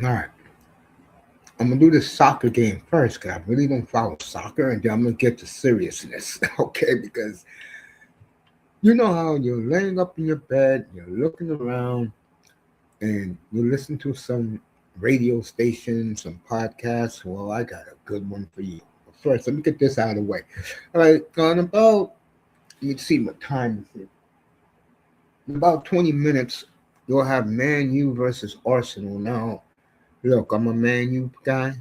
All right. I'm gonna do this soccer game first because I really don't follow soccer, and then I'm gonna get to seriousness, okay? Because you know how you're laying up in your bed, you're looking around, and you listen to some radio station, some podcasts. Well, I got a good one for you. But first, let me get this out of the way. All right, on about, let me see what time is it. In about 20 minutes, you'll have Man U versus Arsenal. Now, look, I'm a Man U guy,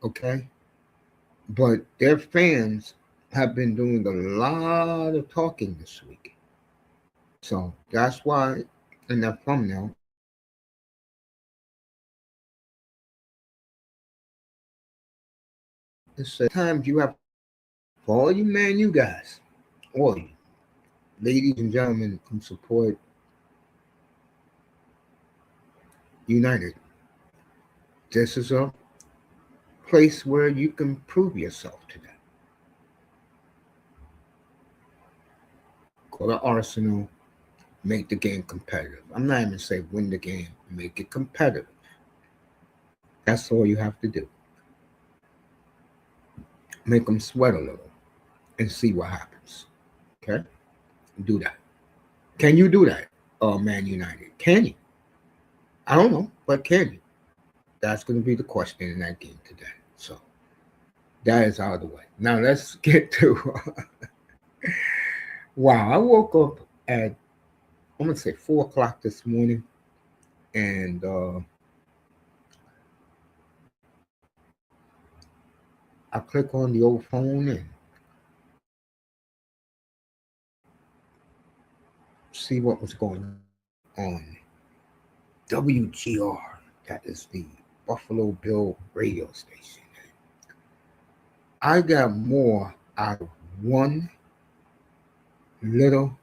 okay? But their fans have been doing a lot of talking this week. So that's why in that thumbnail, it says times you have for all you Man U guys, all you ladies and gentlemen who support United. This is a place where you can prove yourself to them. Go to Arsenal, make the game competitive. I'm not even saying win the game, make it competitive. That's all you have to do. Make them sweat a little and see what happens. Okay? Do that. Can you do that? Man United. Can you? I don't know, but can you? That's going to be the question in that game today. So that is out of the way. Now let's get to. Wow, I woke up at I'm gonna say 4 o'clock this morning, and I click on the old phone and see what was going on. WGR, that is the Buffalo Bill radio station. I got more out of one little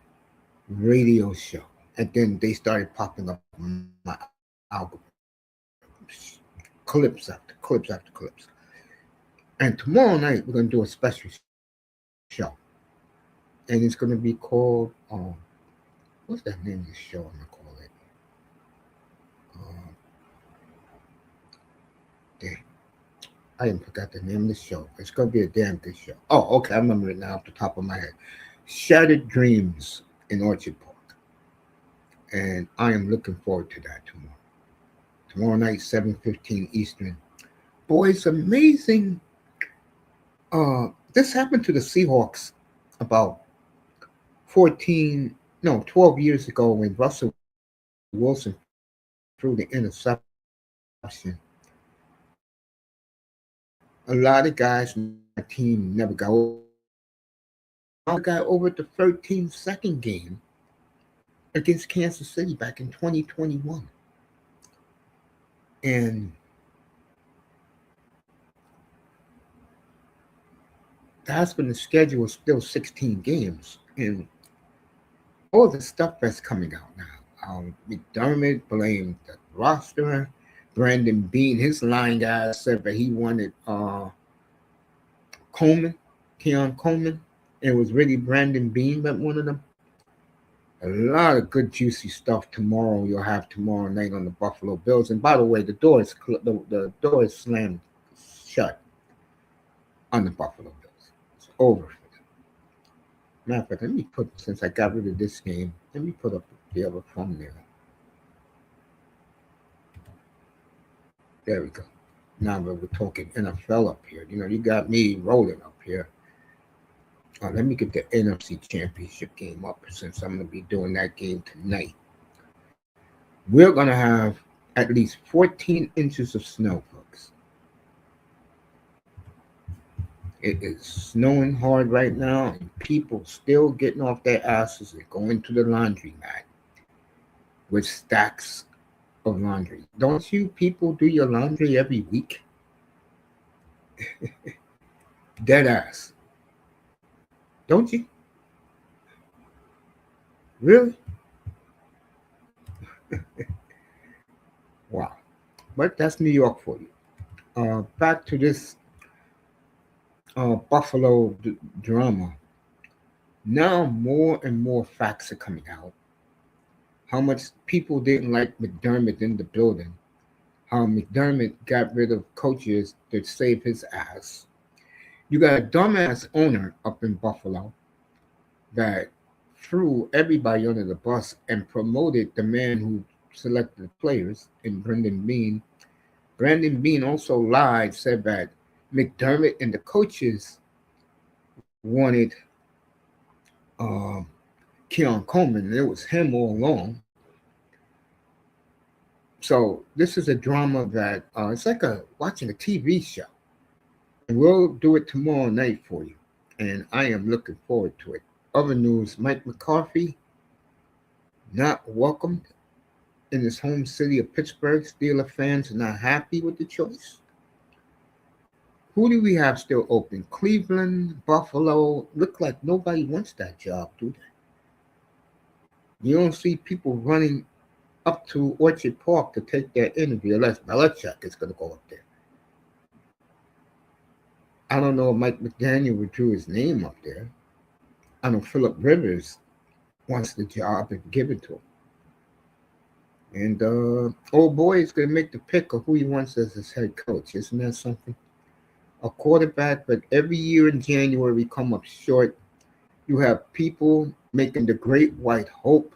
radio show, and then they started popping up on my algorithm, clips after clips after clips. And tomorrow night we're gonna do a special show, and it's gonna be called what's that name of the show? I'm gonna call it. Damn, I even forgot the name of the show. It's gonna be a damn good show. Oh, okay, I remember it now off the top of my head. Shattered Dreams in Orchard Park, and I am looking forward to that tomorrow. Tomorrow night, 7:15 Eastern. Boy, it's amazing. This happened to the Seahawks about 14, no, 12 years ago when Russell Wilson threw the interception. A lot of guys on my team never got over. I got over the 13-second game against Kansas City back in 2021. And that's when the schedule was still 16 games. And all the stuff that's coming out now. McDermott blamed the roster. Brandon Bean, his line guy, said that he wanted Coleman, Keon Coleman. It was really Brandon Bean that wanted him. A lot of good juicy stuff tomorrow. You'll have tomorrow night on the Buffalo Bills. And by the way, the door is slammed shut on the Buffalo Bills. It's over for them. Matter of fact, let me put since I got rid of this game, let me put up the other thumbnail. There we go. Now that we're talking NFL up here, you got me rolling up here. Let me get the NFC Championship game up since I'm going to be doing that game tonight. We're going to have at least 14 inches of snow, folks. It is snowing hard right now, and people still getting off their asses and going to the laundromat with stacks of laundry. Don't you people do your laundry every week? Dead ass. Don't you? Really? Wow. But that's New York for you. Back to this Buffalo drama. Now more and more facts are coming out. How much people didn't like McDermott in the building. McDermott got rid of coaches to save his ass. You got a dumbass owner up in Buffalo that threw everybody under the bus and promoted the man who selected the players in Brendan Bean. Brandon Bean also lied, said that McDermott and the coaches wanted um, Keon Coleman, and it was him all along. So this is a drama that it's like watching a TV show. And we'll do it tomorrow night for you. And I am looking forward to it. Other news, Mike McCarthy not welcomed in his home city of Pittsburgh. Steelers fans are not happy with the choice. Who do we have still open? Cleveland, Buffalo. Look like nobody wants that job, do they? You don't see people running up to Orchard Park to take their interview unless Belichick is going to go up there. I don't know if Mike McDaniel withdrew his name up there. I know Philip Rivers wants the job and give it to him. And old boy is going to make the pick of who he wants as his head coach. Isn't that something? A quarterback, but every year in January we come up short. You have people making the great white hope,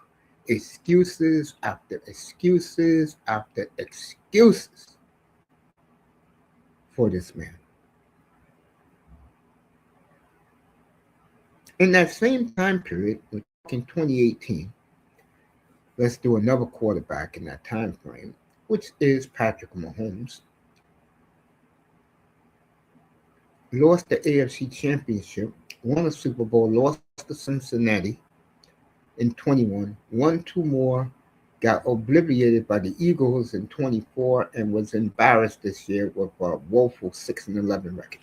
excuses after excuses after excuses for this man. In that same time period, in 2018, let's do another quarterback in that time frame, which is Patrick Mahomes. Lost the AFC Championship, won a Super Bowl, lost to Cincinnati in 21, won two more, got obliterated by the Eagles in 24, and was embarrassed this year with a woeful 6-11 record.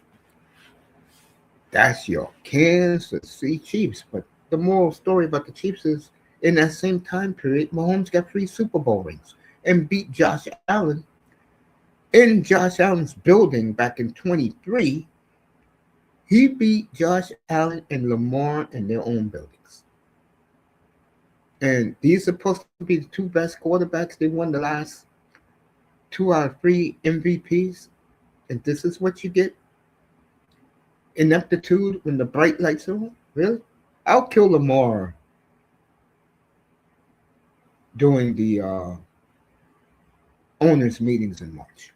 That's your Kansas City Chiefs. But the moral story about the Chiefs is in that same time period, Mahomes got 3 Super Bowl rings and beat Josh Allen in Josh Allen's building back in 23. He beat Josh Allen and Lamar in their own buildings. And these are supposed to be the 2 best quarterbacks. They won the last 2 out of 3 MVPs. And this is what you get? Ineptitude when the bright lights are on? Really? I'll kill Lamar during the owners' meetings in March,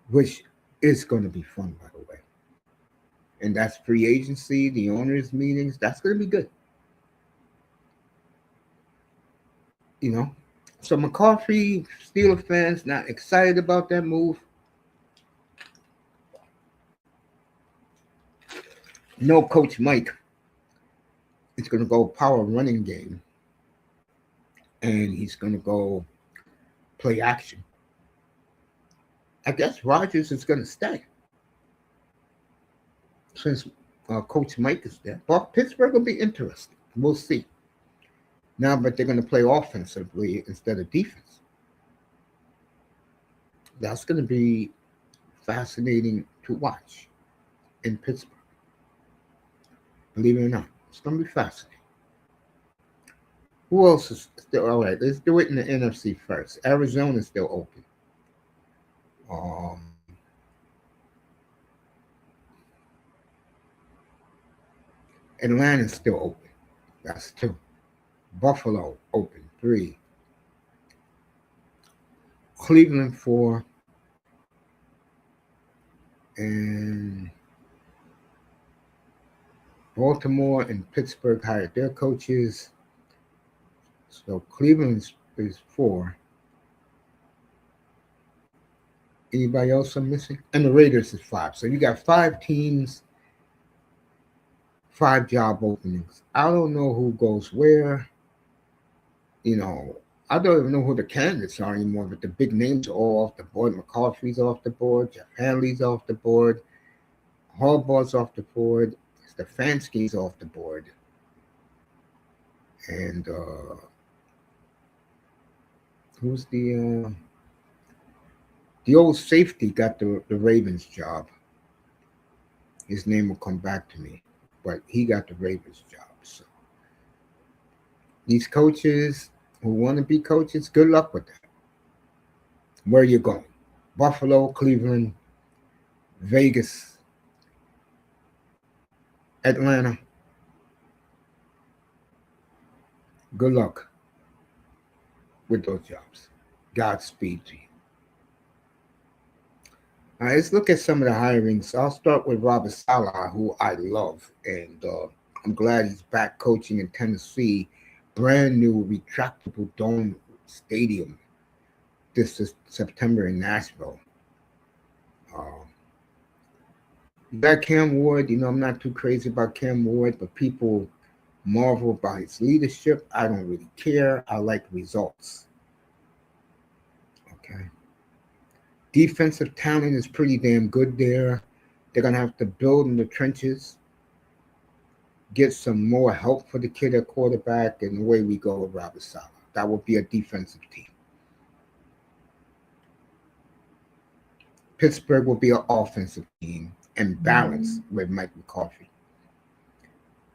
which is going to be fun, by the way. And that's free agency, the owners' meetings. That's going to be good. You know? So McCarthy, Steelers fans, not excited about that move. No, Coach Mike is going to go power running game. And he's going to go play action. I guess Rodgers is going to stay. Since Coach Mike is there. But Pittsburgh will be interesting. We'll see. Now, but they're going to play offensively instead of defense. That's going to be fascinating to watch in Pittsburgh. Believe it or not, it's going to be fascinating. Who else is still all right? Let's do it in the NFC first. Arizona is still open. Atlanta's still open. That's 2. Buffalo open 3. Cleveland 4. And Baltimore and Pittsburgh hired their coaches. So Cleveland is 4. Anybody else I'm missing? And the Raiders is 5. So you got 5 teams, 5 job openings. I don't know who goes where. You know, I don't even know who the candidates are anymore, but the big names are all off the board. McCarthy's off the board. Jeff Hanley's off the board. Harbaugh's off the board. Stefanski's off the board. And who's the old safety got the Ravens job. His name will come back to me, but he got the Ravens job. So these coaches who want to be coaches, good luck with that. Where are you going? Buffalo, Cleveland, Vegas, Atlanta. Good luck with those jobs. Godspeed to you. All right, let's look at some of the hirings. I'll start with Robert Salah, who I love, and I'm glad he's back coaching in Tennessee. Brand new retractable dome stadium this is September in Nashville. Um, you got Cam Ward. I'm not too crazy about Cam Ward, but people marvel about his leadership. I don't really care. I like results. Okay. Defensive talent is pretty damn good there. They're going to have to build in the trenches, get some more help for the kid at quarterback, and away we go with Robert Saleh. That will be a defensive team. Pittsburgh will be an offensive team and balance with Mike McCarthy.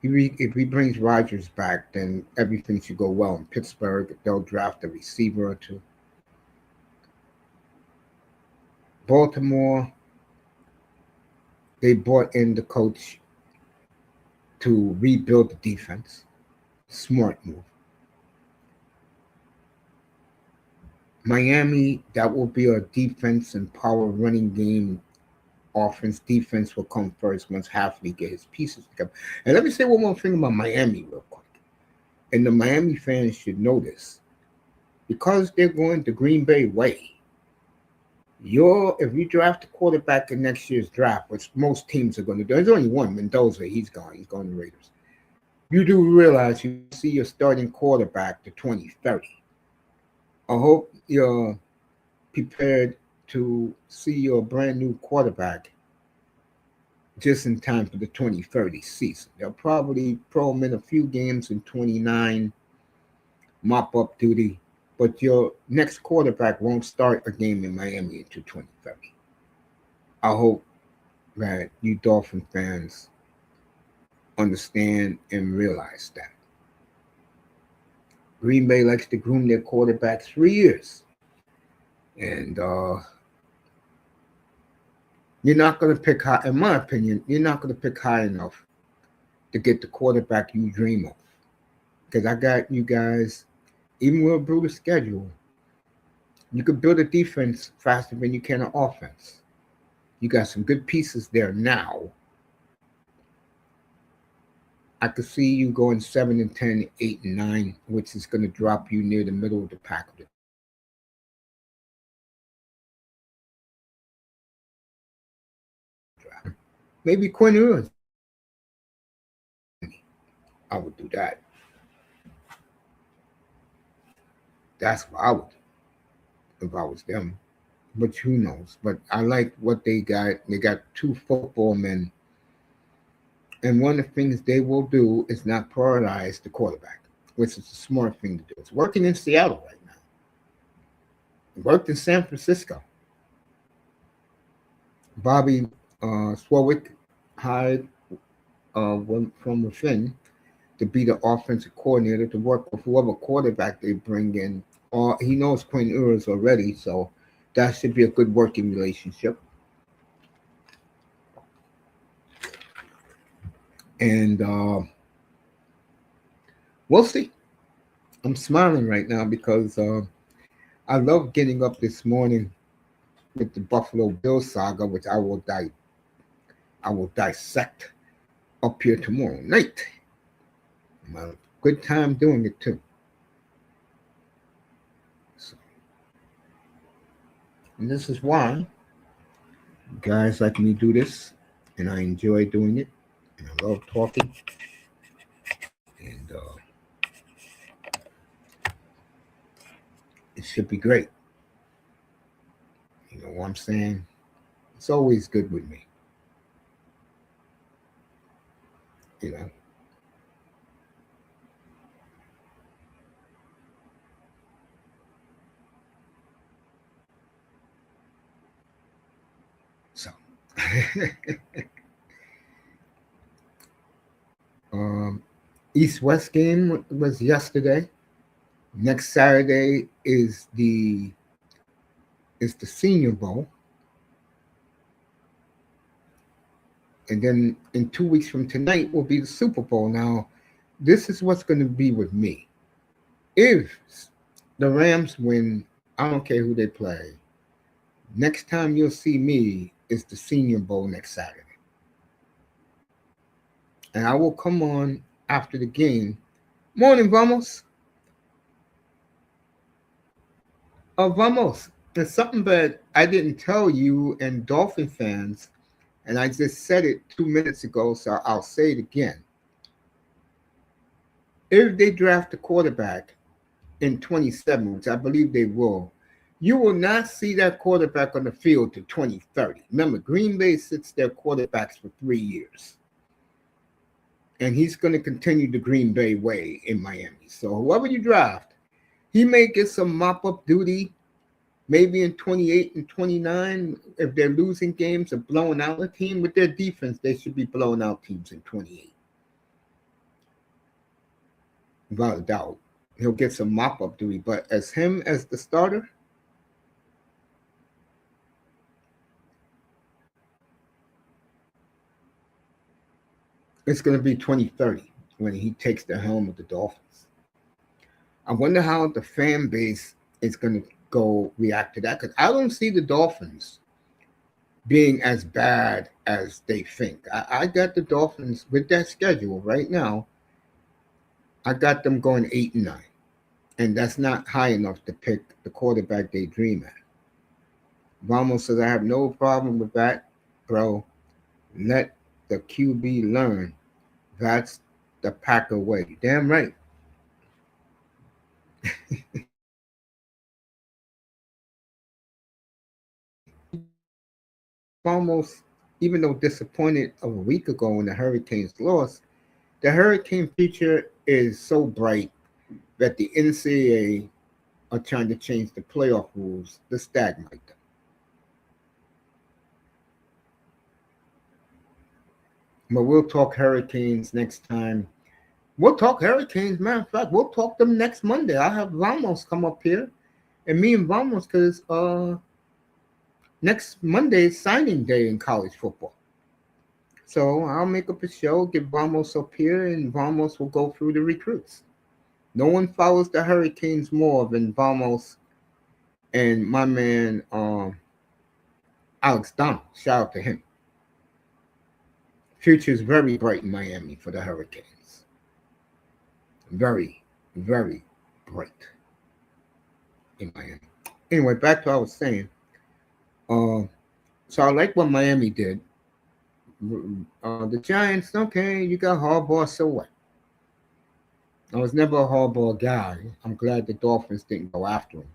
If he brings Rodgers back, then everything should go well in Pittsburgh. They'll draft a receiver or two. Baltimore, they brought in the coach to rebuild the defense. Smart move. Miami, that will be a defense and power running game. Offense, defense will come first once Halfley get his pieces together. And let me say one more thing about Miami real quick. And the Miami fans should know this. Because they're going the Green Bay way, if you draft a quarterback in next year's draft, which most teams are going to do, there's only one, Mendoza, he's gone to Raiders. You do realize you see your starting quarterback to 2030. I hope you're prepared to see your brand new quarterback just in time for the 2030 season. They'll probably throw him in a few games in 29, mop up duty, but your next quarterback won't start a game in Miami until 2030. I hope that you Dolphin fans understand and realize that. Green Bay likes to groom their quarterback 3 years. And you're not going to pick high, in my opinion, you're not going to pick high enough to get the quarterback you dream of. Because I got you guys, even with a brutal schedule, you could build a defense faster than you can an offense. You got some good pieces there now. I could see you going 7-10, 8-9, which is going to drop you near the middle of the pack. Maybe Quinn Ewers. I would do that. That's what I would do if I was them. But who knows? But I like what they got. They got 2 football men. And one of the things they will do is not prioritize the quarterback, which is a smart thing to do. It's working in Seattle right now. It worked in San Francisco. Bobby Swarwick hired one from within to be the offensive coordinator to work with whoever quarterback they bring in. He knows Quinn Ewers already, so that should be a good working relationship. And we'll see. I'm smiling right now because I love getting up this morning with the Buffalo Bills saga, which I will dissect up here tomorrow night. I'm having a good time doing it too. So, and this is why guys like me do this, and I enjoy doing it, and I love talking, and it should be great. You know what I'm saying? It's always good with me. You know. So East-West game was yesterday. Next Saturday is the is the Senior Bowl, and then in 2 weeks from tonight will be the Super Bowl. Now, this is what's going to be with me. If the Rams win, I don't care who they play. Next time you'll see me is the Senior Bowl next Saturday. And I will come on after the game. Morning, vamos. Vamos. There's something that I didn't tell you and Dolphin fans, and I just said it 2 minutes ago, so I'll say it again. If they draft a quarterback in 27, which I believe they will, you will not see that quarterback on the field to 2030. Remember, Green Bay sits their quarterbacks for 3 years. And he's going to continue the Green Bay way in Miami. So whoever you draft, he may get some mop-up duty maybe in 28 and 29. If they're losing games or blowing out a team with their defense, they should be blowing out teams in 28. Without a doubt. He'll get some mop-up duty. But as him as the starter, it's going to be 2030 when he takes the helm of the Dolphins. I wonder how the fan base is going to go react to that, because I don't see the Dolphins being as bad as they think. I got the Dolphins with that schedule right now. I got them going 8-9, and that's not high enough to pick the quarterback they dream at. Ramos says I have no problem with that, bro. Let the QB learn. That's the Packer way. Damn right. Almost, even though disappointed a week ago when the Hurricanes lost, the Hurricane future is so bright that the NCAA are trying to change the playoff rules to stagnate them. But we'll talk Hurricanes next time. We'll talk Hurricanes. Matter of fact, we'll talk them next Monday. I'll have Ramos come up here, and me and Ramos, because next Monday is signing day in college football. So I'll make up a show, get Ramos up here, and Ramos will go through the recruits. No one follows the Hurricanes more than Ramos and my man Alex Donald. Shout out to him. Future is very bright in Miami for the Hurricanes. Very, very bright in Miami. Anyway, back to what I was saying. So I like what Miami did. The Giants, okay, you got Harbaugh, so what? I was never a Harbaugh guy. I'm glad the Dolphins didn't go after him.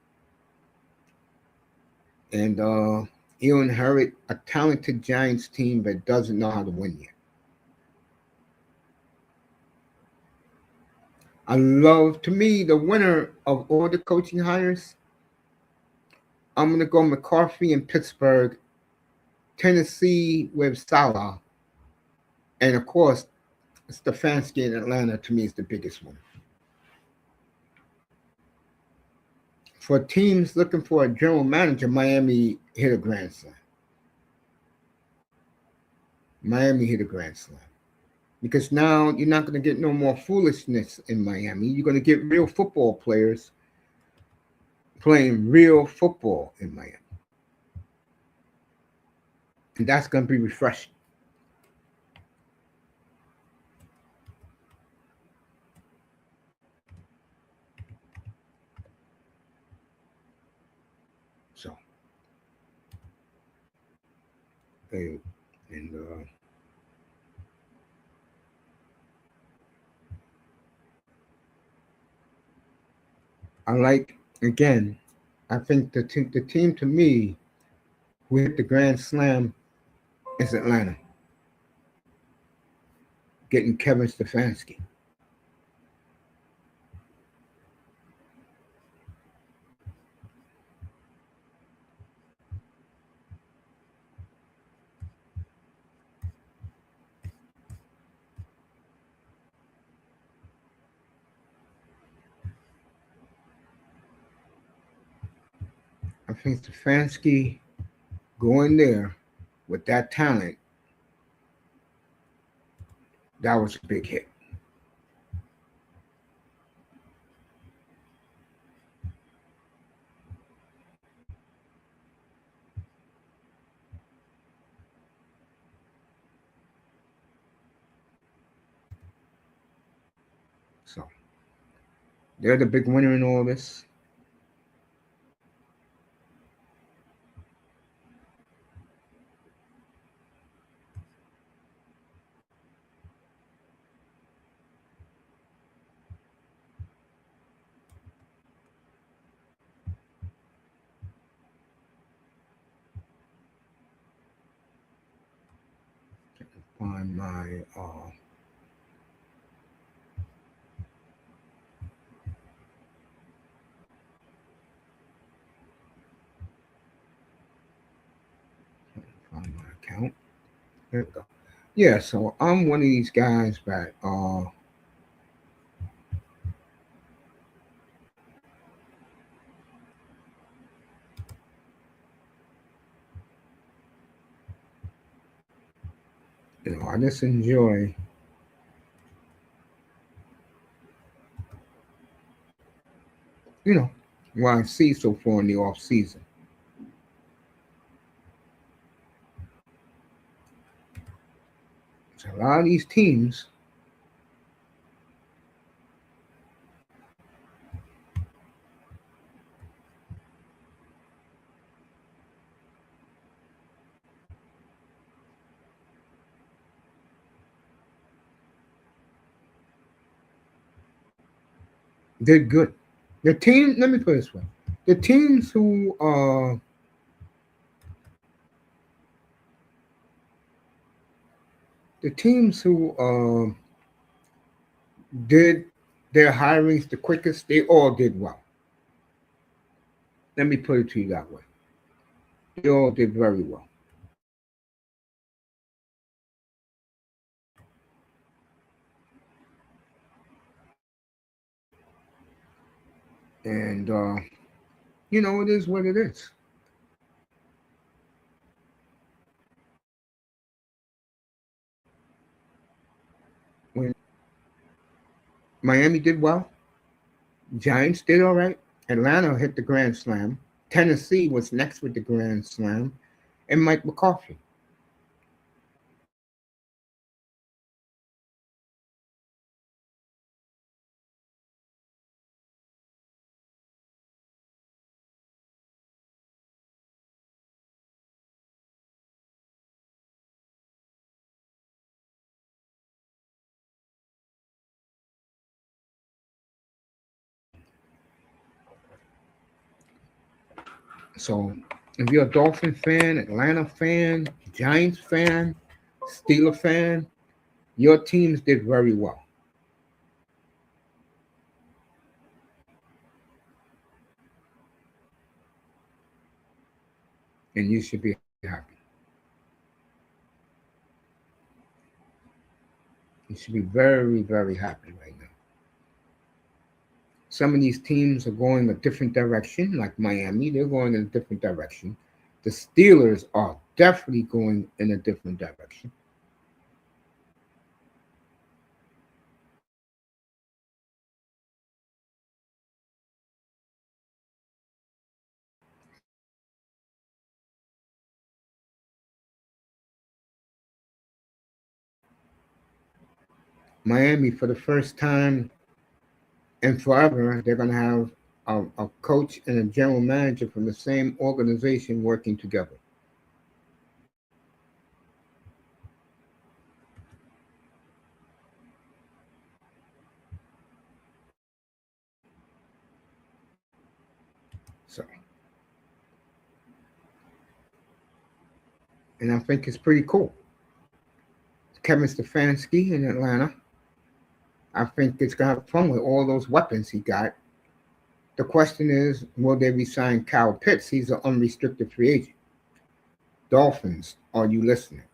And he'll inherit a talented Giants team that doesn't know how to win yet. To me, the winner of all the coaching hires, I'm going to go McCarthy in Pittsburgh, Tennessee with Salah, and of course, Stefanski in Atlanta, to me, is the biggest one. For teams looking for a general manager, Miami hit a grand slam. Miami hit a grand slam. Because now you're not going to get no more foolishness in Miami. You're going to get real football players playing real football in Miami. And that's going to be refreshing. So, and I like, again, I think the team to me who hit the grand slam is Atlanta, getting Kevin Stefanski. I I think Stefanski going there with that talent, that was a big hit. So they're the big winner in all this. Find my find my account. There we go. Yeah, so I'm one of these guys that I just enjoy you know what I see so far in the off season. So a lot of these teams did good. Let me put it this way: the teams who did their hirings the quickest, they all did well. Let me put it to you that way. They all did very well. And it is what it is. When Miami did well, Giants did all right. Atlanta hit the grand slam. Tennessee was next with the grand slam, and Mike McCarthy. So if you're a Dolphin fan, Atlanta fan, Giants fan, Steeler fan, your teams did very well. And you should be happy. You should be very, very happy right now. Some of these teams are going a different direction, like Miami, they're going in a different direction. The Steelers are definitely going in a different direction. Miami, for the first time in forever, they're going to have a coach and a general manager from the same organization working together. So, and I think it's pretty cool. Kevin Stefanski in Atlanta, I think it's going to have fun with all those weapons he got. The question is, will they resign Kyle Pitts? He's an unrestricted free agent. Dolphins, are you listening?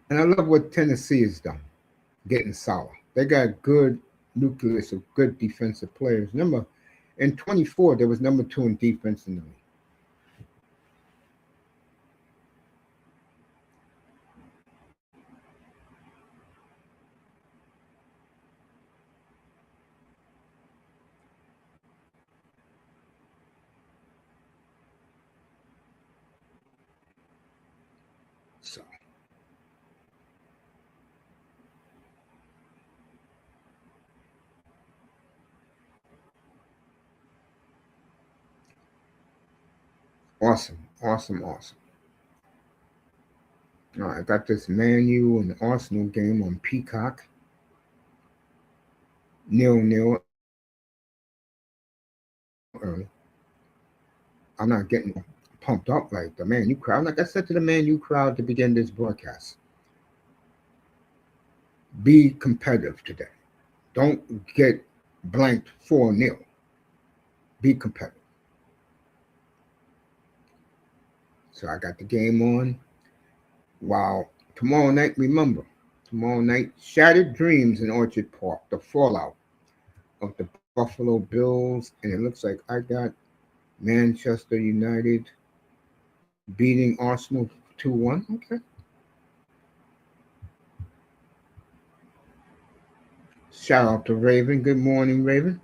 And I love what Tennessee has done, getting Salah. They got good nucleus of good defensive players. Remember, in 24, there was number 2 in defense in the league. So, awesome, awesome, awesome. All right, I got this Man U and Arsenal game on Peacock. 0-0 early. I'm not getting pumped up like the Man U crowd. Like I said to the Man U crowd to begin this broadcast, be competitive today. Don't get blanked 4-0. Be competitive. So I got the game on. Wow. Tomorrow night, remember, tomorrow night, Shattered Dreams in Orchard Park, the fallout of the Buffalo Bills. And it looks like I got Manchester United beating Arsenal 2-1. Okay. Shout out to Raven. Good morning, Raven.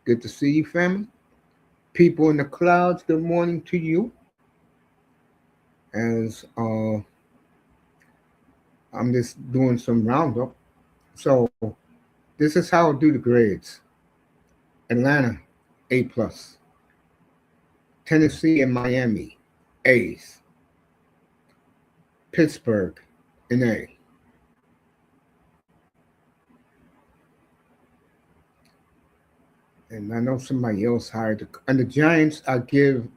Good to see you, family. People in the clouds, good morning to you. As I'm just doing some roundup. So this is how I do the grades. Atlanta, A plus. Tennessee and Miami, A's. Pittsburgh, an A. And I know somebody else hired and the Giants. I'll give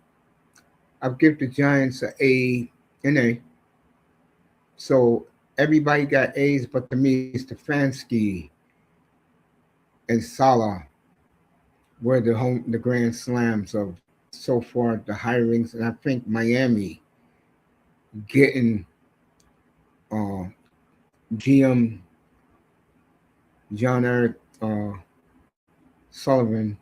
the Giants an A. So everybody got A's, but to me, Stefanski and Salah were the grand slams of so far the hirings, and I think Miami getting GM John Eric Sullivan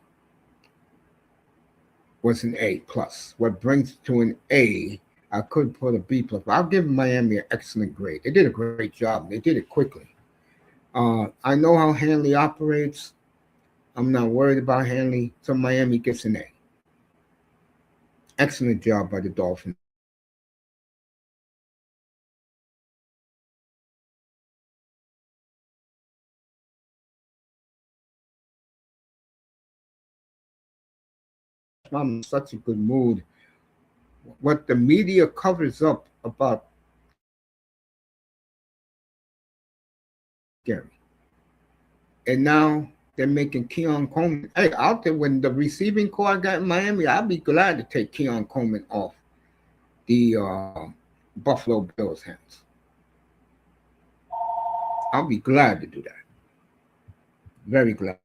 was an A plus. What brings to an A, I could put a B plus. But I'll give Miami an excellent grade. They did a great job. They did it quickly. I know how Hanley operates. I'm not worried about Hanley. So Miami gets an A. Excellent job by the Dolphins. I'm in such a good mood. What the media covers up about Gary. And now they're making Keon Coleman. Hey, out there when the receiving core got in Miami, I'd be glad to take Keon Coleman off the Buffalo Bills' hands. I'll be glad to do that. Very glad.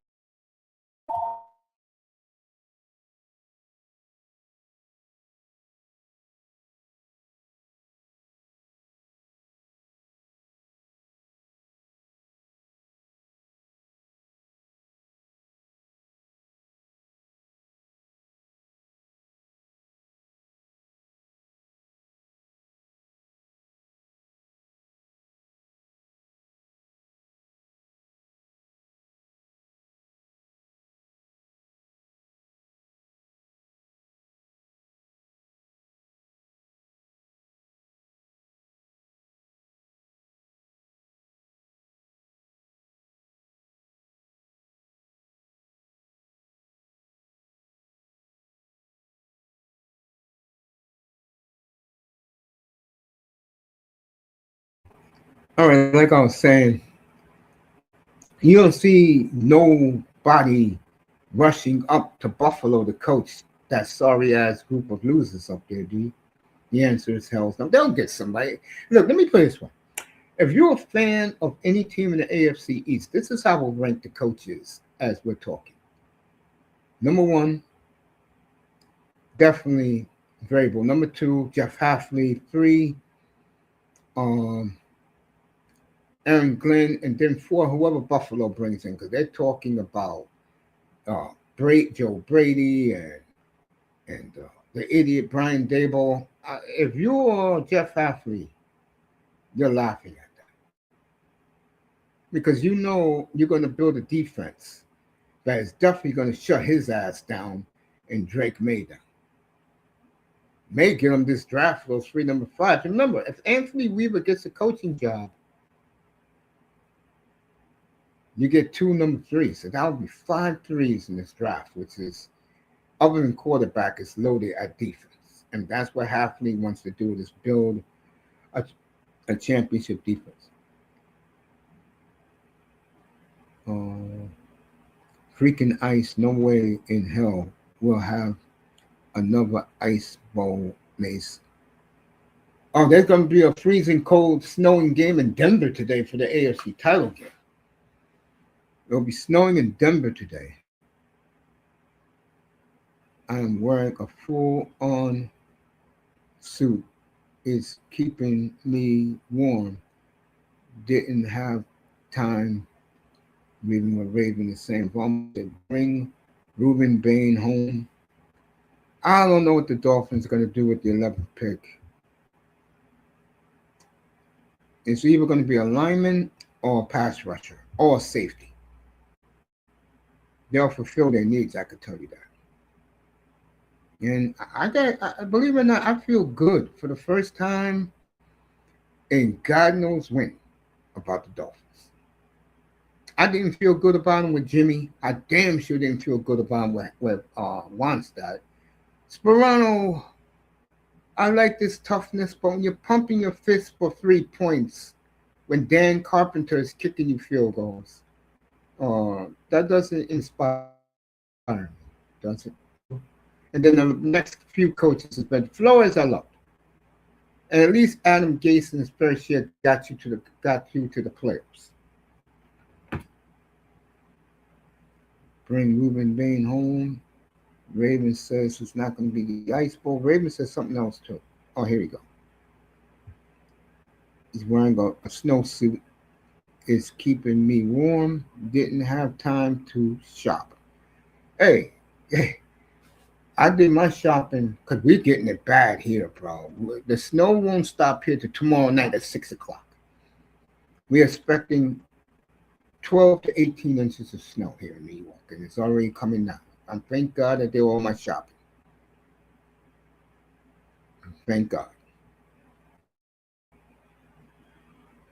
All right, like I was saying, you don't see nobody rushing up to Buffalo to coach that sorry ass group of losers up there, do you? The answer is hell no. They'll get somebody. Look, let me put it this way. If you're a fan of any team in the AFC East, this is how we'll rank the coaches as we're talking. Number one, definitely Vrabel. Number two, Jeff Hafley. Three, um, Aaron Glenn, and then 4, whoever Buffalo brings in, because they're talking about Joe Brady and the idiot Brian Dable. If you're Jeff Hafley, you're laughing at that because you know you're going to build a defense that is definitely going to shut his ass down and Drake May down. May get him this draft for those 3 number 5. Remember, if Anthony Weaver gets a coaching job, you get 2 number 3s. So that would be 5 3s in this draft, which is, other than quarterback, is loaded at defense. And that's what Hafley wants to do, is build a championship defense. Freaking ice, no way in hell we'll have another ice bowl, Mace. Oh, there's going to be a freezing cold, snowing game in Denver today for the AFC title game. It'll be snowing in Denver today. I am wearing a full-on suit. It's keeping me warm. Didn't have time reading what Raven is saying. Bring Ruben Bain home. I don't know what the Dolphins are going to do with the 11th pick. It's either going to be a lineman or a pass rusher or a safety. They'll fulfill their needs, I could tell you that. And I believe it or not, I feel good for the first time in God knows when about the Dolphins. I didn't feel good about them with Jimmy. I damn sure didn't feel good about them with Wannstedt. Sperano, I like this toughness, but when you're pumping your fist for 3 points, when Dan Carpenter is kicking you field goals, that doesn't inspire me, does it? And then the next few coaches has been Flores, I love. And at least Adam Gase in his first year got you to the playoffs. Bring Ruben Bain home. Raven says it's not going to be the Ice Bowl. Raven says something else too. Oh, here we go. He's wearing a snowsuit. It's keeping me warm. Didn't have time to shop. Hey, I did my shopping because we're getting it bad here, bro. The snow won't stop here till tomorrow night at 6 o'clock. We're expecting 12 to 18 inches of snow here in New York, and it's already coming down. And thank God I did all my shopping. Thank God.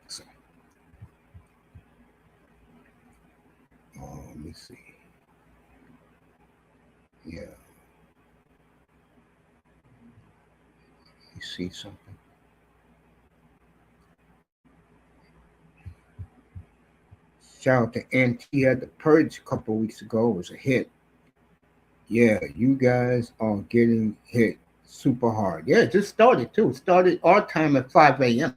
So, let me see. Yeah. You see something? Shout out to Auntie, had the Purge a couple of weeks ago. It was a hit. Yeah, you guys are getting hit super hard. Yeah, it just started too. It started our time at 5 a.m.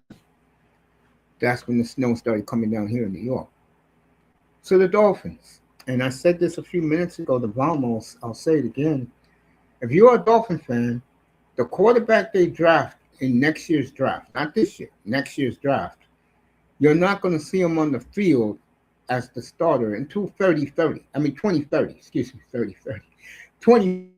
That's when the snow started coming down here in New York. So the Dolphins, and I said this a few minutes ago to Vamos, I'll say it again. If you're a Dolphin fan, the quarterback they draft in next year's draft, not this year, next year's draft, you're not going to see him on the field as the starter until 2030. 20.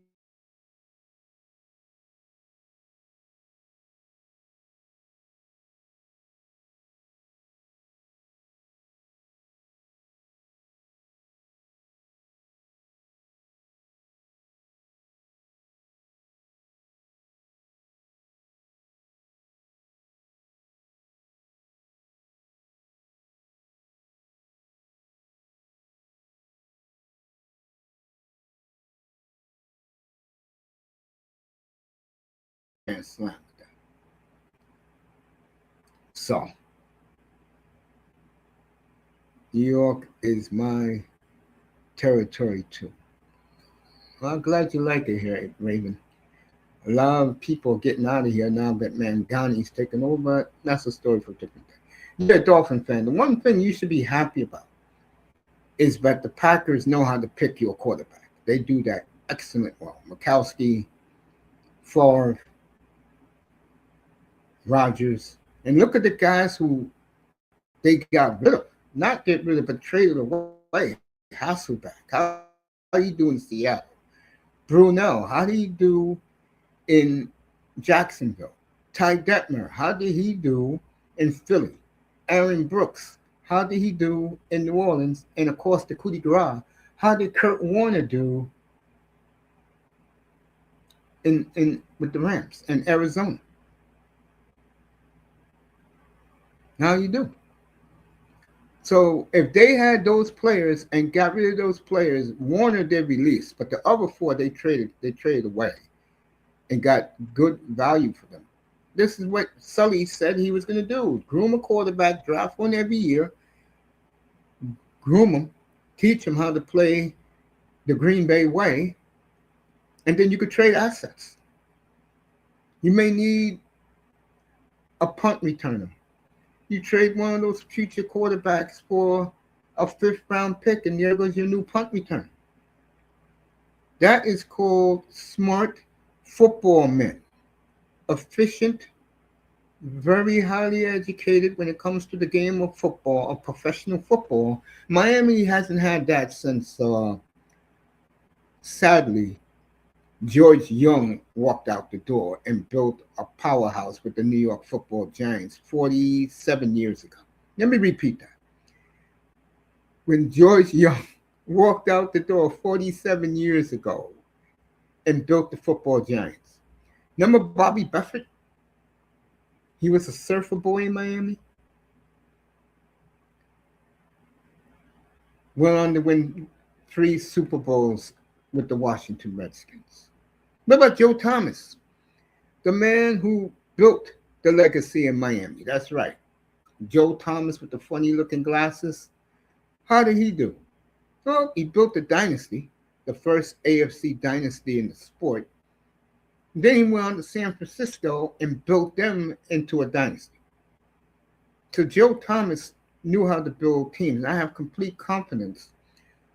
And slam that. So, New York is my territory too. Well, I'm glad you like it here, Raven. A lot of people are getting out of here now that Mangani's taken over, but that's a story for a different day. You're a Dolphin fan. The one thing you should be happy about is that the Packers know how to pick your quarterback. They do that excellent well. Mikowski, Favre, Rodgers. And look at the guys who They got rid of, not get rid of, but traded away. Hasselback, how you do in Seattle? Bruno, how do you do in Jacksonville? Ty Detmer, how did he do in Philly? Aaron Brooks, how did he do in New Orleans? And of course, the coup de grace, how did Kurt Warner do in with the Rams in Arizona? How you do? So if they had those players and got rid of those players, Warner did release, but the other four they traded away and got good value for them. This is what Sully said he was going to do: groom a quarterback, draft one every year, groom them, teach them how to play the Green Bay way, and then you could trade assets. You may need a punt returner. You trade one of those future quarterbacks for a fifth round pick, and there goes your new punt return. That is called smart football men, efficient, very highly educated when it comes to the game of football, of professional football. Miami hasn't had that since, sadly, George Young walked out the door and built a powerhouse with the New York Football Giants 47 years ago. Let me repeat that. When George Young walked out the door 47 years ago and built the football Giants. Remember Bobby Buffett? He was a surfer boy in Miami. Went on to win 3 Super Bowls with the Washington Redskins. What about Joe Thomas? The man who built the legacy in Miami. That's right. Joe Thomas with the funny looking glasses. How did he do? Well, he built a dynasty, the first AFC dynasty in the sport. Then he went on to San Francisco and built them into a dynasty. So Joe Thomas knew how to build teams. I have complete confidence.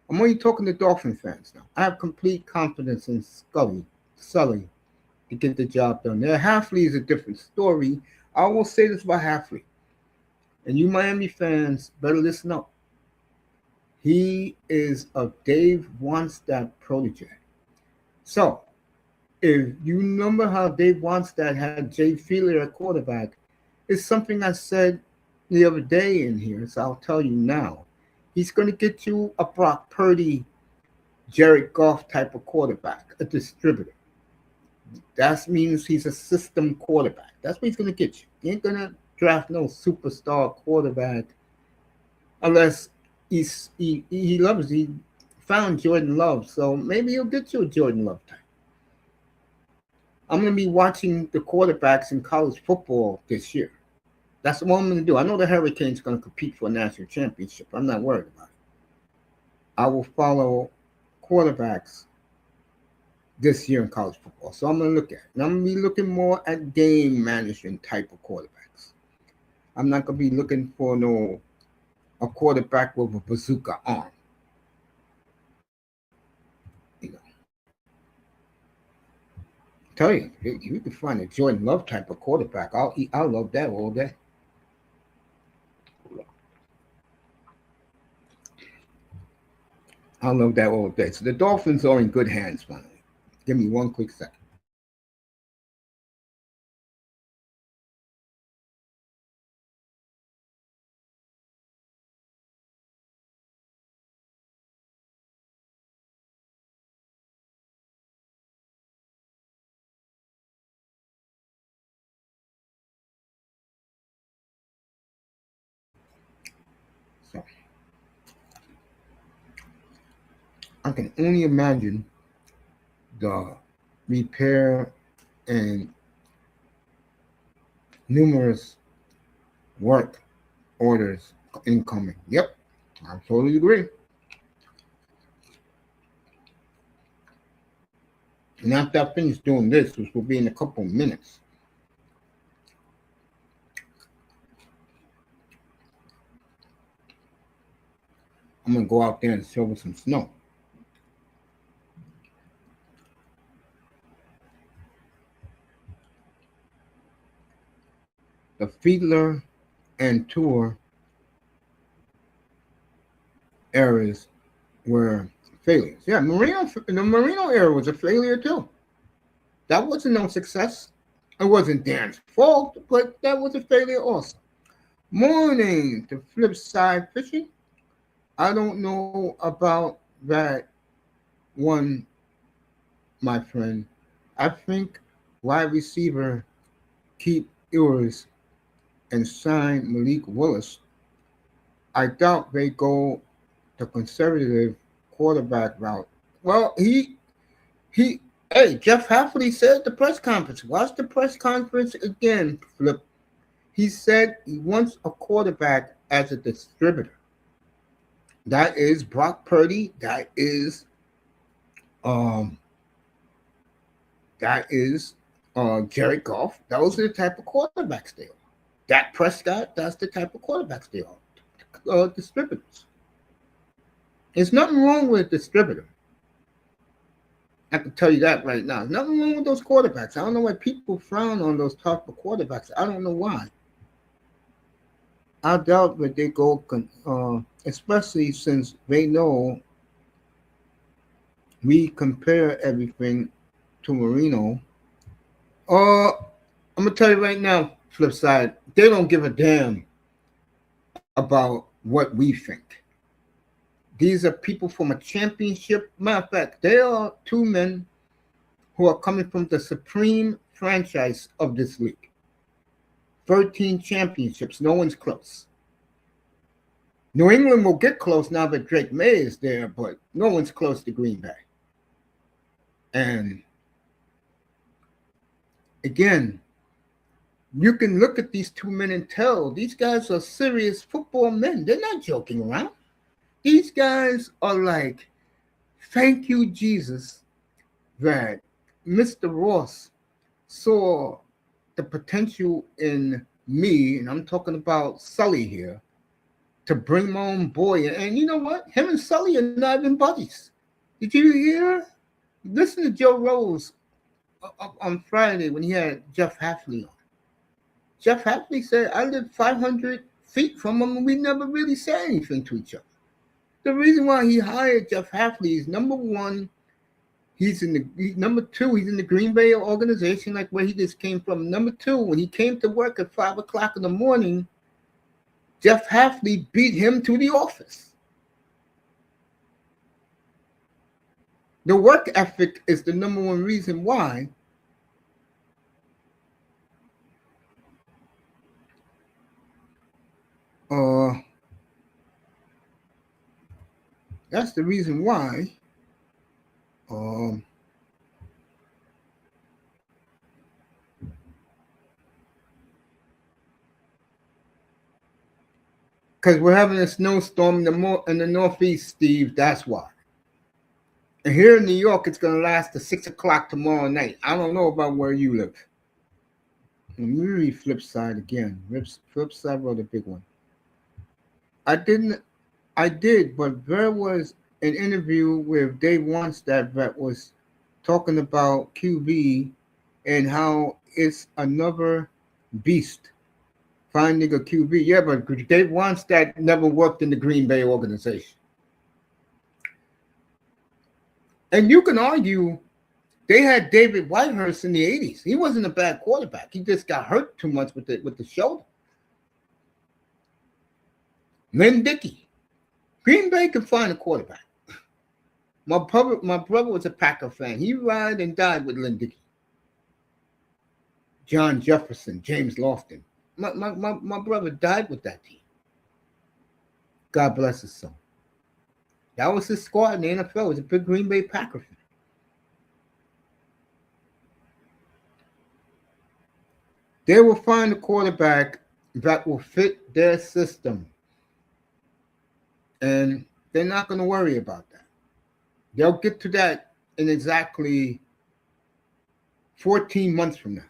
I'm only talking to Dolphin fans now. I have complete confidence in Sully, to get the job done. Now, Halfley is a different story. I will say this about Halfley, and you Miami fans better listen up. He is a Dave Wannstedt protege. So, if you remember how Dave Wannstedt had Jay Fiedler at quarterback, it's something I said the other day in here, so I'll tell you now. He's going to get you a Brock Purdy, Jared Goff type of quarterback, a distributor. That means he's a system quarterback. That's what he's going to get you. He ain't going to draft no superstar quarterback unless he loves. He found Jordan Love, so maybe he'll get you a Jordan Love type. I'm going to be watching the quarterbacks in college football this year. That's what I'm going to do. I know the Hurricanes are going to compete for a national championship. I'm not worried about it. I will follow quarterbacks this year in college football. So I'm going to look at it. And I'm going to be looking more at game management type of quarterbacks. I'm not going to be looking for a quarterback with a bazooka arm. You know, tell you, if you can find a Jordan Love type of quarterback, I'll love that all day. I love that all day. So the Dolphins are in good hands finally. Give me one quick second. So I can only imagine the repair and numerous work orders incoming. Yep, I totally agree. And after I finish doing this, which will be in a couple of minutes, I'm gonna go out there and shovel some snow. The Fiedler and Tour eras were failures. Yeah, the Marino era was a failure too. That wasn't no success. It wasn't Dan's fault, but that was a failure also. Morning, the flip side fishing. I don't know about that one, my friend. I think wide receiver keep Ewers and sign Malik Willis. I doubt they go the conservative quarterback route. Well, he hey, Jeff Hafley said at the press conference. Watch the press conference again, Flip. He said he wants a quarterback as a distributor. That is Brock Purdy. Um that is Jared Goff. Those are the type of quarterbacks they are. Dak Prescott, that's the type of quarterbacks they are. Distributors. There's nothing wrong with a distributor. I can tell you that right now. There's nothing wrong with those quarterbacks. I don't know why people frown on those type of quarterbacks. I don't know why. I doubt that they go, especially since they know we compare everything to Marino. I'm gonna tell you right now, flip side, they don't give a damn about what we think. These are people from a championship. Matter of fact, they are two men who are coming from the supreme franchise of this league. 13 championships, no one's close. New England will get close now that Drake May is there, but no one's close to Green Bay. And again, you can look at these two men and tell these guys are serious football men. They're not joking around. These guys are like, thank you, Jesus, that Mr. Ross saw the potential in me, and I'm talking about Sully here, to bring my own boy. And you know what? Him and Sully are not even buddies. Did you hear? Listen to Joe Rose on Friday when he had Jeff Hafley on. Jeff Hafley said, I lived 500 feet from him and we never really said anything to each other. The reason why he hired Jeff Hafley is number one, number two, he's in the Green Bay organization, like where he just came from. Number two, when he came to work at 5 o'clock in the morning, Jeff Hafley beat him to the office. The work ethic is the number one reason why that's the reason why because we're having a snowstorm in the Northeast, Steve. That's why. And here in New York, it's going to last to 6 o'clock tomorrow night. I don't know about where you live. Let me read flip side again. Flip side wrote a big one. I did, but there was an interview with Dave Wannstedt that was talking about QB and how it's another beast finding a QB. Yeah, but Dave Wannstedt never worked in the Green Bay organization. And you can argue they had David Whitehurst in the 80s. He wasn't a bad quarterback. He just got hurt too much with the shoulder. Lynn Dickey. Green Bay could find a quarterback. My brother was a Packer fan. He ride and died with Lynn Dickey. John Jefferson, James Lofton. My brother died with that team. God bless his soul. That was his squad in the NFL. He was a big Green Bay Packer fan. They will find a quarterback that will fit their system. And they're not going to worry about that. They'll get to that in exactly 14 months from now.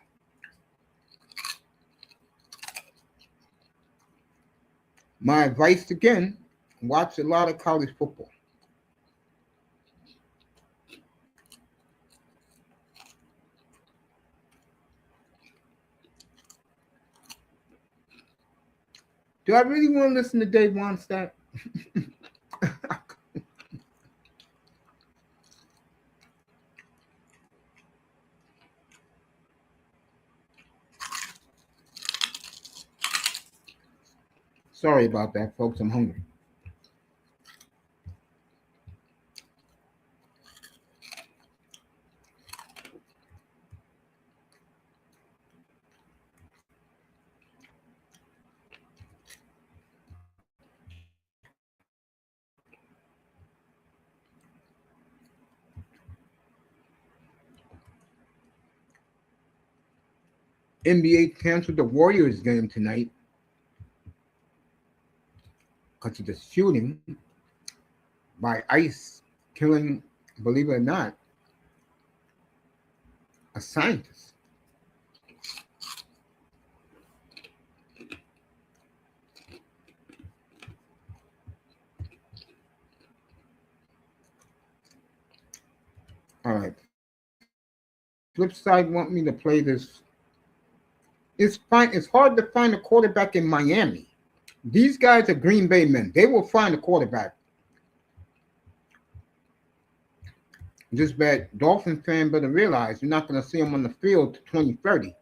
My advice again, watch a lot of college football. Do I really want to listen to Dave Wannstedt? Sorry about that, folks. I'm hungry. NBA canceled the Warriors game tonight because of the shooting by ICE killing, believe it or not, a scientist. All right. Flip side want me to play this. It's fine. It's hard to find a quarterback in Miami. These guys are Green Bay men. They will find a quarterback. Just bad Dolphin fan better realize you're not going to see him on the field to 2030.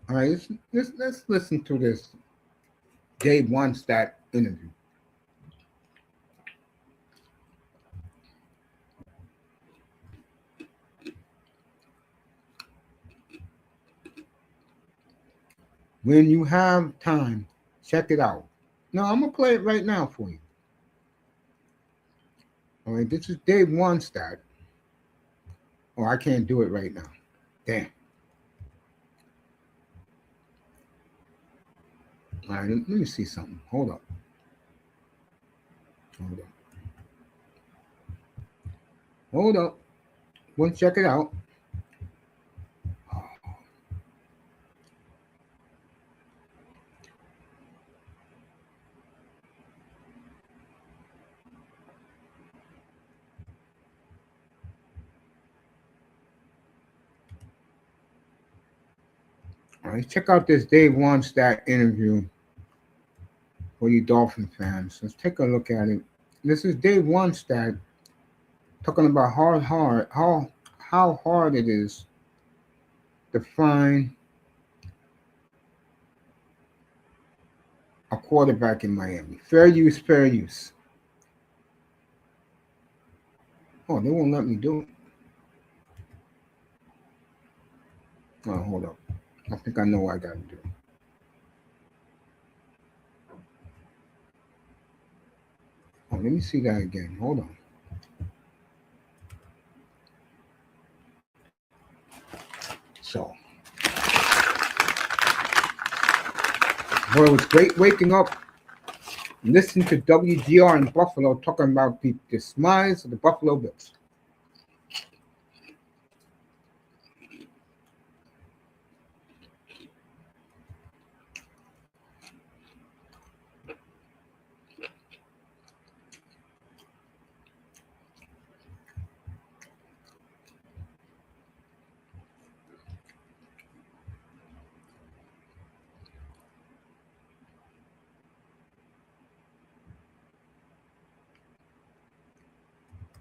All right, let's listen to this Dave Wannstedt interview. When you have time, check it out. No, I'm gonna play it right now for you. All right, this is Dave Wannstedt. Oh, I can't do it right now. Damn. All right, let me see something. Hold up. Hold up. Hold up. We'll check it out. All right, check out this Dave Wannstedt interview for you Dolphin fans. Let's take a look at it. This is Dave Wannstedt talking about how hard it is to find a quarterback in Miami. Fair use, fair use. Oh, they won't let me do it. Oh, hold up. I think I know what I got to do. Oh, let me see that again. Hold on. So, well, it was great waking up, listening to WGR in Buffalo talking about the demise of the Buffalo Bills.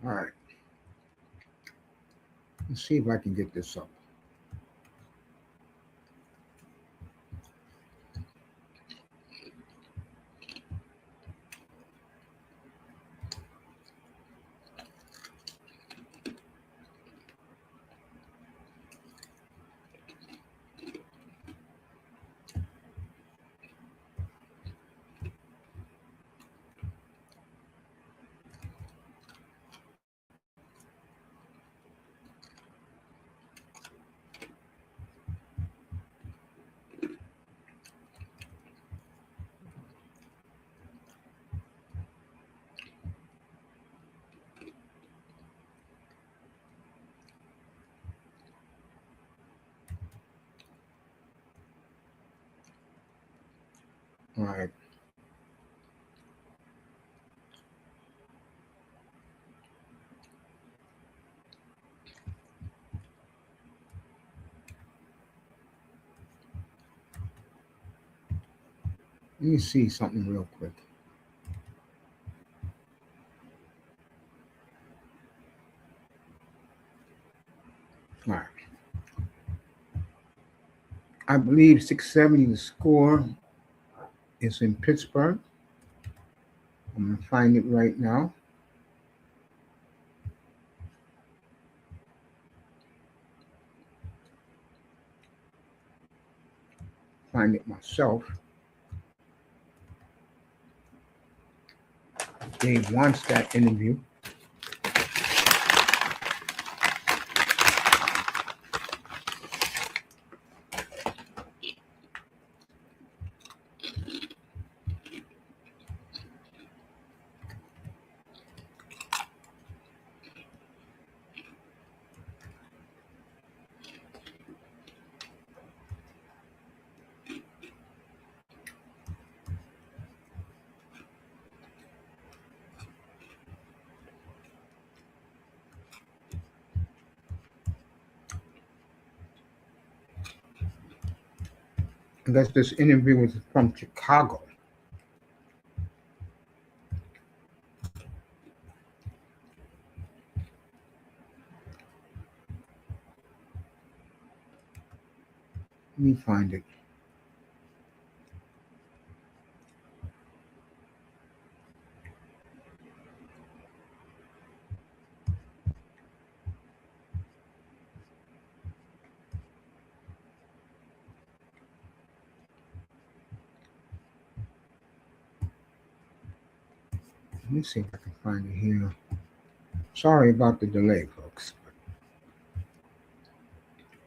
All right. Let's see if I can get this up. All right. Let me see something real quick. All right. I believe 670 the score is in Pittsburgh. I'm going to find it right now. Find it myself. Dave wants that interview. I guess this interview was from Chicago. Let me find it. Let me see if I can find it here. Sorry about the delay, folks.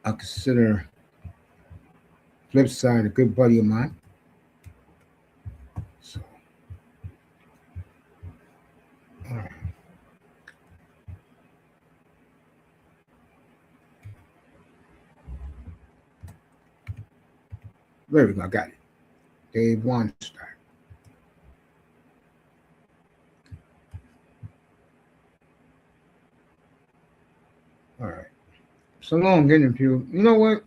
I consider Flipside a good buddy of mine. So, all right. There we go. I got it. Dave Weinstein. All right. It's a long interview. You know what?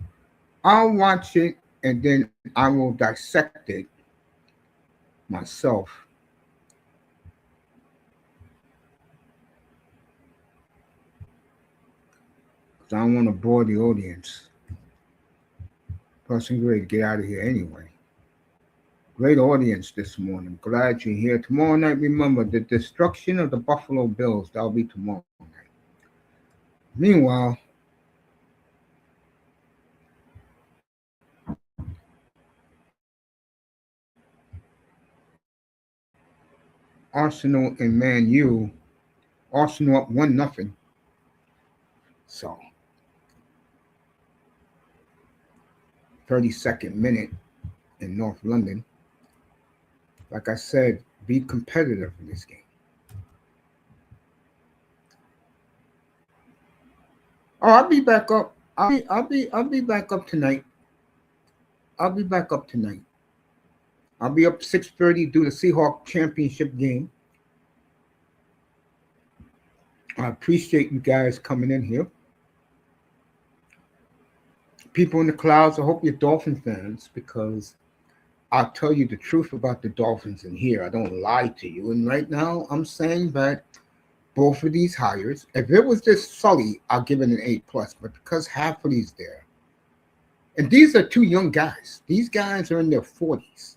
I'll watch it and then I will dissect it myself. Because I don't want to bore the audience. Person great, get out of here anyway. Great audience this morning. Glad you're here. Tomorrow night, remember the destruction of the Buffalo Bills. That'll be tomorrow night. Meanwhile, Arsenal and Man U. Arsenal up 1-0. So, 32nd minute in North London. Like I said, be competitive in this game. Oh, I'll be back up. I'll be back up tonight. I'll be back up tonight. I'll be up 6:30 do the Seahawk championship game. I appreciate you guys coming in here. People in the clouds, I hope you're Dolphin fans because I'll tell you the truth about the Dolphins in here. I don't lie to you. And right now, I'm saying that both of these hires, if it was just Sully, I'll give it an A+. But because half of these there, and these are two young guys. These guys are in their 40s.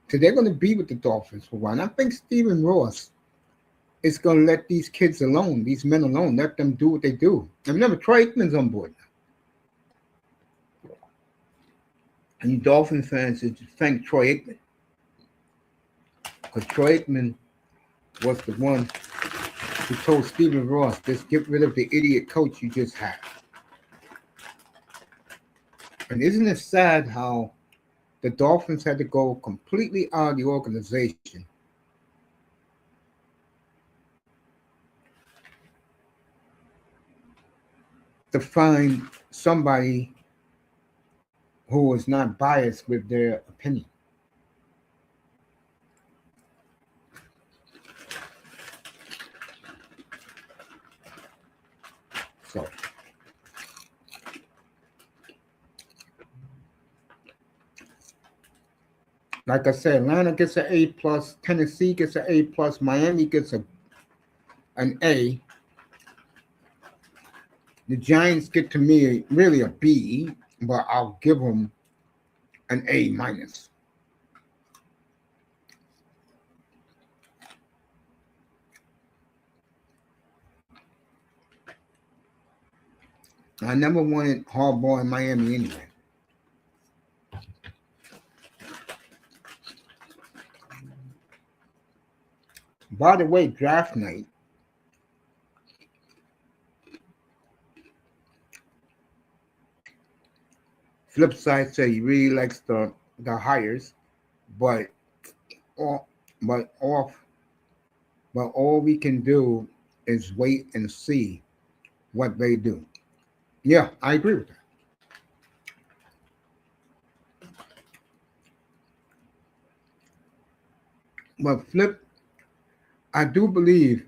So they're going to be with the Dolphins for a while. And I think Stephen Ross is going to let these kids alone, these men alone, let them do what they do. And remember, Troy Aikman's on board now. And you Dolphin fans should thank Troy Aikman. Because Troy Aikman was the one who told Stephen Ross, just get rid of the idiot coach you just had. And isn't it sad how the Dolphins had to go completely out of the organization to find somebody who was not biased with their opinion? So, Like I said, Atlanta gets an A plus, Tennessee gets an A plus, Miami gets an A. The Giants get to me really a B, but I'll give them an A minus. I never wanted Harbaugh in Miami anyway. By the way, draft night, flip side said he really likes the hires, but all but off but all we can do is wait and see what they do. Yeah, I agree with that. But flip, I do believe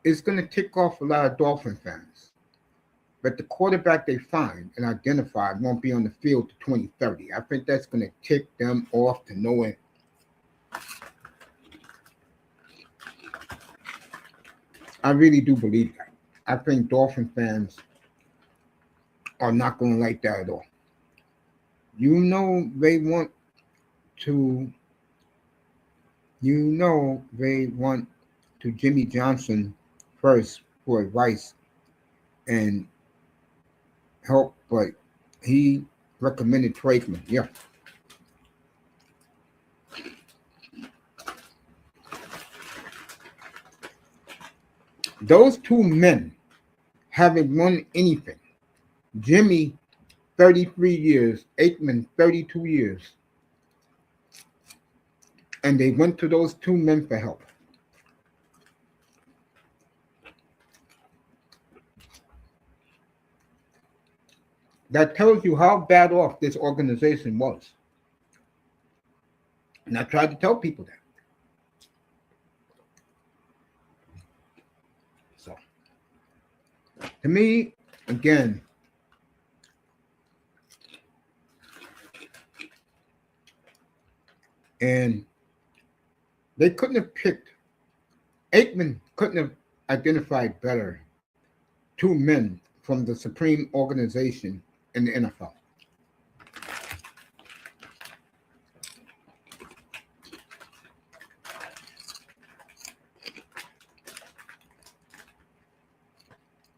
it's going to tick off a lot of Dolphin fans. But the quarterback they find and identify won't be on the field to 2030. I think that's going to tick them off to no end. I really do believe that. I think Dolphin fans are not going to like that at all. You know they want to. You know they want to Jimmy Johnson first for advice and help, but he recommended Trakeman. Yeah. Those two men haven't won anything. Jimmy, 33 years, Aikman, 32 years. And they went to those two men for help. That tells you how bad off this organization was. And I tried to tell people that. So, to me, again, and they couldn't have picked, Aikman couldn't have identified better two men from the supreme organization in the NFL.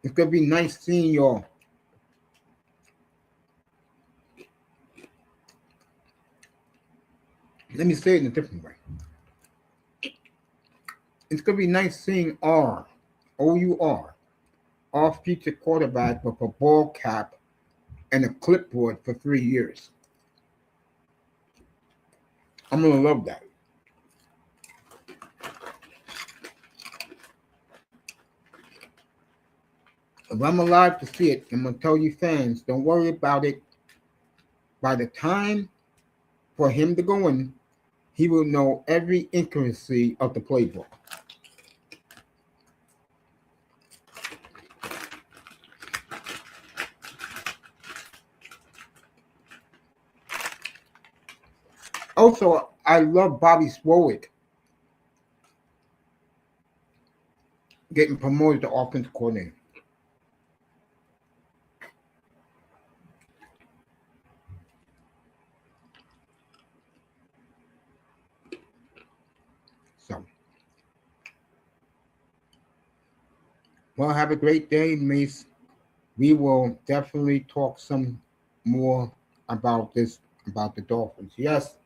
It's going to be nice seeing y'all. Let me say it in a different way. It's going to be nice seeing OUR, our future quarterback with a ball cap and a clipboard for 3 years. I'm going to love that. If I'm alive to see it, I'm going to tell you fans, don't worry about it. By the time for him to go in, he will know every intricacy of the playbook. Also, I love Bobby Swowick getting promoted to offensive coordinator. So, well, have a great day, Mace. We will definitely talk some more about the Dolphins. Yes,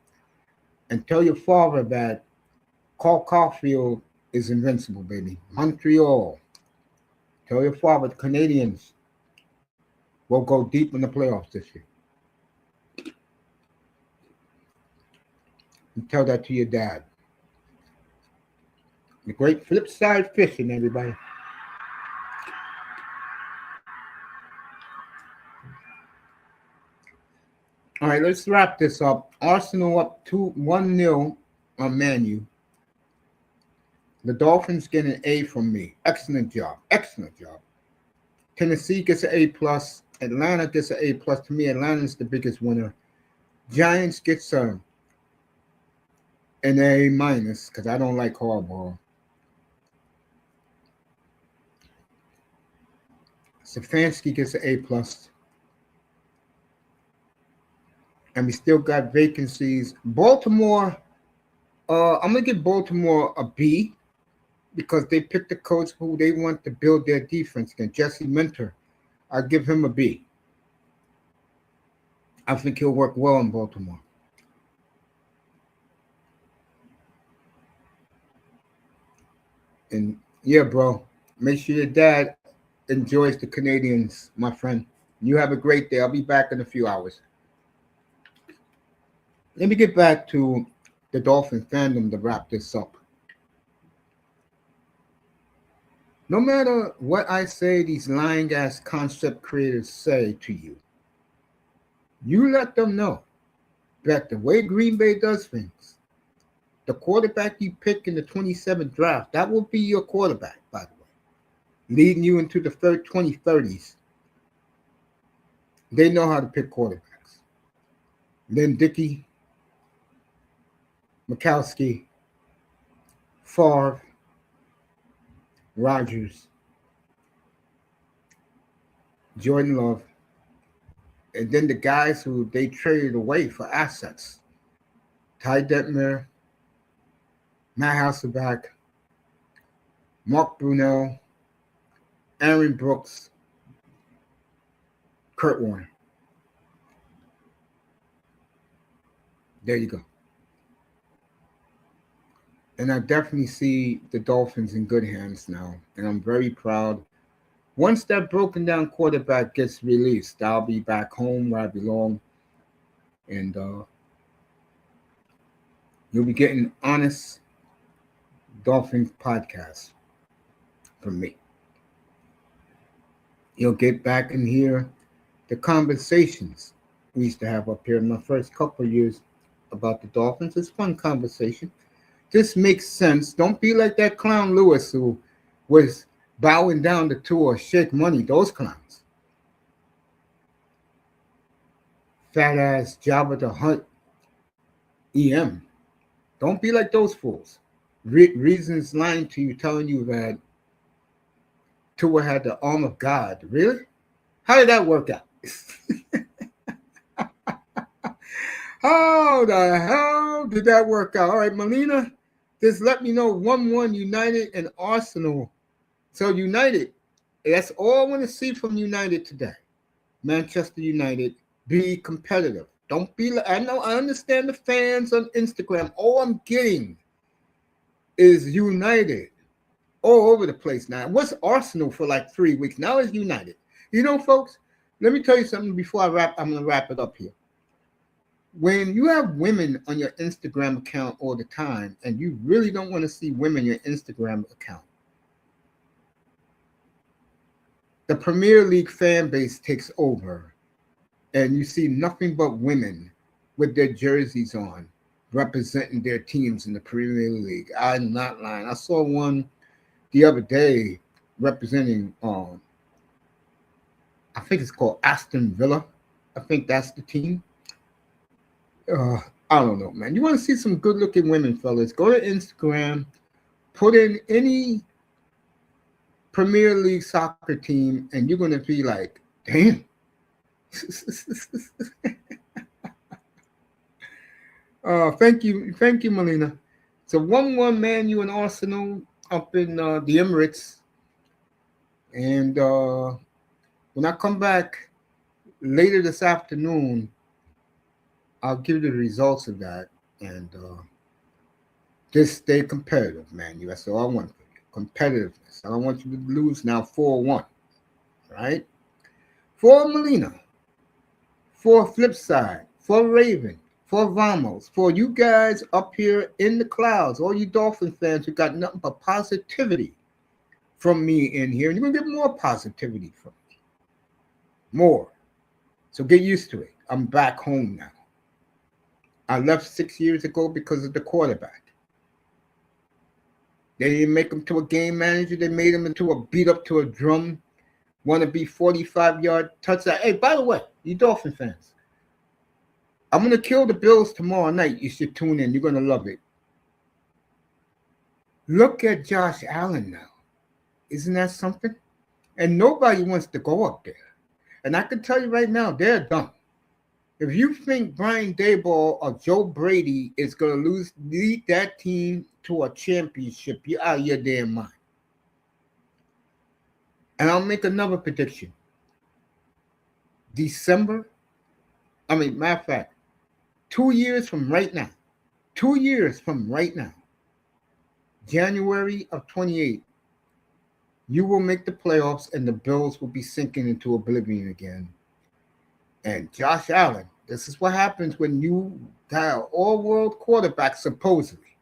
and tell your father that Cole Caulfield is invincible, baby. Montreal. Tell your father the Canadians will go deep in the playoffs this year. And tell that to your dad. The great flip side fishing, everybody. All right, let's wrap this up. Arsenal up 1-0 on Man U. The Dolphins get an A from me. Excellent job. Excellent job. Tennessee gets an A plus. Atlanta gets an A plus. To me, Atlanta's the biggest winner. Giants gets a an A minus because I don't like hardball. Stefanski gets an A plus. And we still got vacancies. Baltimore, I'm gonna give Baltimore a B because they picked a coach who they want to build their defense against. Jesse Minter, I give him a B. I think he'll work well in Baltimore. And yeah, bro, make sure your dad enjoys the Canadians, my friend. You have a great day. I'll be back in a few hours. Let me get back to the Dolphin fandom to wrap this up. No matter what I say, these lying ass concept creators say to you, you let them know that the way Green Bay does things, the quarterback you pick in the 27th draft, that will be your quarterback, by the way, leading you into the 2030s. They know how to pick quarterbacks. Then Dickey, Mikowski, Favre, Rodgers, Jordan Love, and then the guys who they traded away for assets. Ty Detmer, Matt Hasselbeck, Mark Bruno, Aaron Brooks, Kurt Warner. There you go. And I definitely see the Dolphins in good hands now. And I'm very proud. Once that broken down quarterback gets released, I'll be back home where I belong. And you'll be getting honest Dolphins podcast from me. You'll get back and hear the conversations we used to have up here in my first couple of years about the Dolphins. It's fun conversation. This makes sense. Don't be like that clown Lewis who was bowing down to Tua, shake money. Those clowns. Fat ass Jabba the Hutt EM. Don't be like those fools. Reasons lying to you, telling you that Tua had the arm of God. Really? How did that work out? How the hell did that work out? All right, Melina, just let me know 1-1 United and Arsenal. So United, that's all I want to see from United today. Manchester United, be competitive. Don't be like, I understand the fans on Instagram. All I'm getting is United all over the place now. What's Arsenal for like 3 weeks? Now it's United. You know, folks, let me tell you something before I'm going to wrap it up here. When you have women on your Instagram account all the time and you really don't want to see women on your Instagram account, the Premier League fan base takes over and you see nothing but women with their jerseys on representing their teams in the Premier League. I'm not lying. I saw one the other day representing, I think it's called Aston Villa. I think that's the team. I don't know, man. You want to see some good-looking women, fellas? Go to Instagram, put in any Premier League soccer team, and you're going to be like, damn. Thank you, Melina. So 1-1 Man U and Arsenal up in the Emirates. And when I come back later this afternoon, I'll give you the results of that, and just stay competitive, man. That's all I want from you. Competitiveness. I don't want you to lose now 4-1, right? For Melina, for Flipside, for Raven, for Vamos, for you guys up here in the clouds, all you Dolphin fans who got nothing but positivity from me in here, and you're going to get more positivity from me. More. So get used to it. I'm back home now. I left 6 years ago because of the quarterback. They didn't make him to a game manager. They made him into a beat up to a drum, want to be 45-yard touchdown. Hey, by the way, you Dolphin fans, I'm going to kill the Bills tomorrow night. You should tune in. You're going to love it. Look at Josh Allen now. Isn't that something? And nobody wants to go up there. And I can tell you right now, they're done. If you think Brian Daboll or Joe Brady is going to lead that team to a championship, you're out of your damn mind. And I'll make another prediction. Matter of fact, 2 years from right now, January of 28, you will make the playoffs and the Bills will be sinking into oblivion again. And Josh Allen, this is what happens when you got an all-world quarterback, supposedly.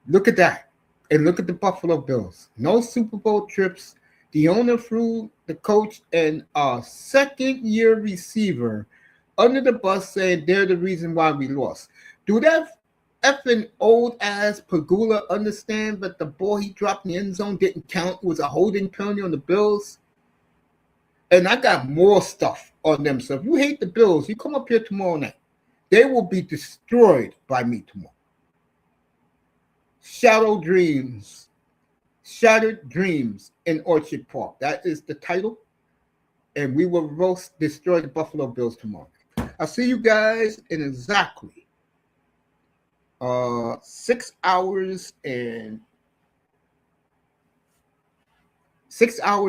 Look at that. And look at the Buffalo Bills. No Super Bowl trips. The owner threw the coach and a second-year receiver under the bus saying they're the reason why we lost. Do that effing old-ass Pagula understand that the ball he dropped in the end zone didn't count? It was a holding penalty on the Bills. And I got more stuff on them. So if you hate the Bills, you come up here tomorrow night. They will be destroyed by me tomorrow. Shattered Dreams in Orchard Park. That is the title. And we will destroy the Buffalo Bills tomorrow. I'll see you guys in exactly 6 hours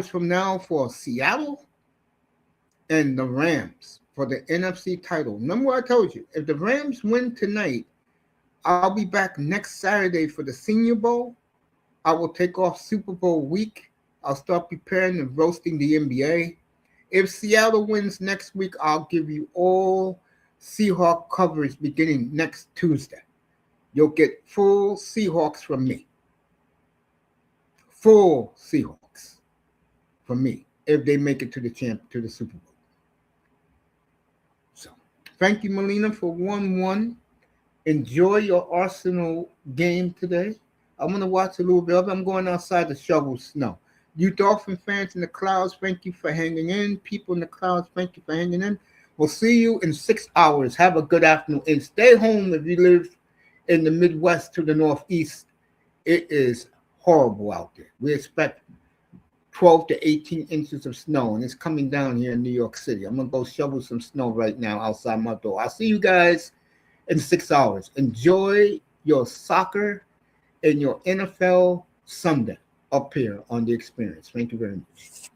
from now for Seattle and the Rams for the NFC title. Remember what I told you? If the Rams win tonight, I'll be back next Saturday for the Senior Bowl. I will take off Super Bowl week. I'll start preparing and roasting the NBA. If Seattle wins next week, I'll give you all Seahawk coverage beginning next Tuesday. You'll get full Seahawks from me. Full Seahawks from me if they make it to the Super Bowl. So, thank you, Melina, for 1-1. Enjoy your Arsenal game today. I'm going to watch a little bit of it. I'm going outside to shovel snow. You Dolphin fans in the clouds, thank you for hanging in. People in the clouds, thank you for hanging in. We'll see you in 6 hours. Have a good afternoon. And stay home if you live in the Midwest to the Northeast. It is horrible out there. We expect 12 to 18 inches of snow, and it's coming down here in New York City. I'm going to go shovel some snow right now outside my door. I'll see you guys in 6 hours. Enjoy your soccer and your NFL Sunday up here on The Experience. Thank you very much.